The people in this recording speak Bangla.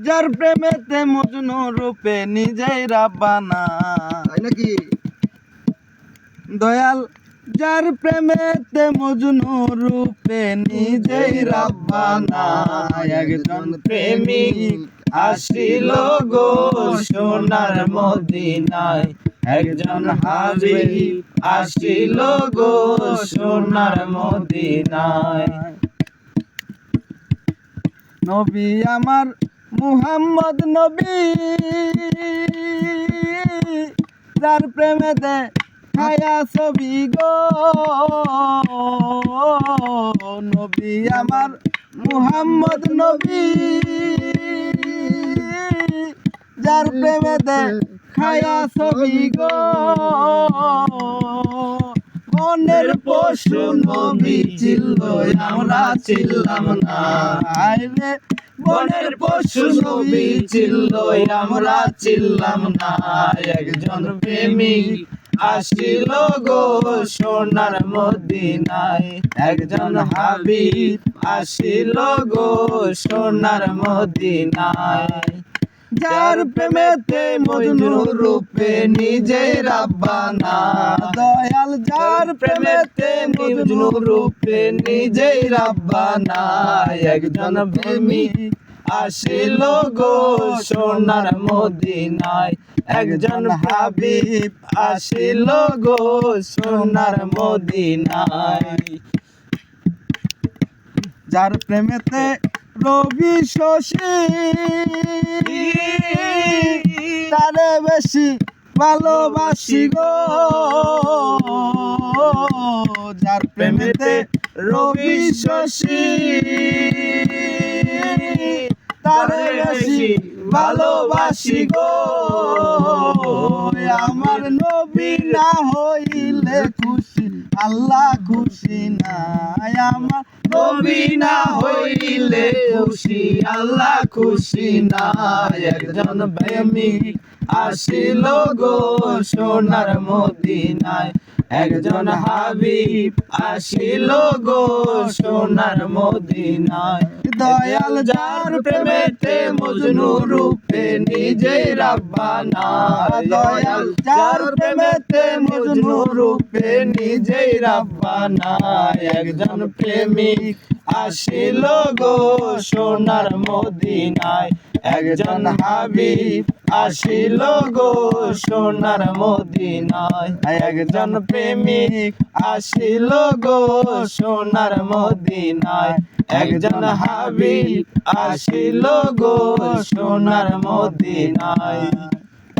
যার প্রেমেতে মজনু রূপে নিজেই রাব্বানা, তাই নাকি? দয়াল যার প্রেমেতে মজনু রূপে নিজেই রাব্বানা, একজন প্রেমিক আসিল গো সোনার মদিনায়, একজন হাবিব আসিল গো সোনার মদিনায়। নবী আমার মুহাম্মদ নবী, যার প্রেমেতে ছায়া ছবি গো, নবী আমার মুহাম্মদ নবী, যার প্রেমেতে ছায়া ছবি গো, মনের পশু নবী চিল্ল আমরা চিল্লাম না, আইরে বনের পশু নবী চিল্ল আমরা চিল্লাম না, একজন প্রেমিক আসিল গো সোনার মদিনায়, একজন হাবিব আসিল গো সোনার মদিনায়। যার প্রেমেতে মজনু রূপে নিজেই রাব্বানা, দয়াল যার প্রেমেতে মজনু রূপে নিজেই রাব্বানা, একজন প্রেমিক আসিল গো সোনার মদিনায়, একজন হাবিব আসিল গো সোনার মদিনায়। যার প্রেমেতে রবি শশী, তারে বেশি ভালোবাসি গো, যার প্রেমেতে রবি শশী, তারে বেশি ভালোবাসি গো, আমার নবী না হইলে খুশি আল্লাহ খুশি না, আমার নবী না হইলে খুশি আল্লাহ খুশি না, একজন প্রেমিক আসিল গো সোনার মদিনায়, একজন হাবিব আসিল গো সোনার মদিনায়। দয়াল যার প্রেমেতে মজনু রূপে নিজেই রাব্বানা, দয়াল যার প্রেমেতে মজনু রূপে নিজেই রাব্বানা, একজন প্রেমিক আসিল গো সোনার মদিনায়, একজন হাবিব আসিল গো সোনার মদিনায়, একজন প্রেমিক আসিল গো সোনার মদিনায়, একজন হাবিব আসিল গো সোনার মদিনায়।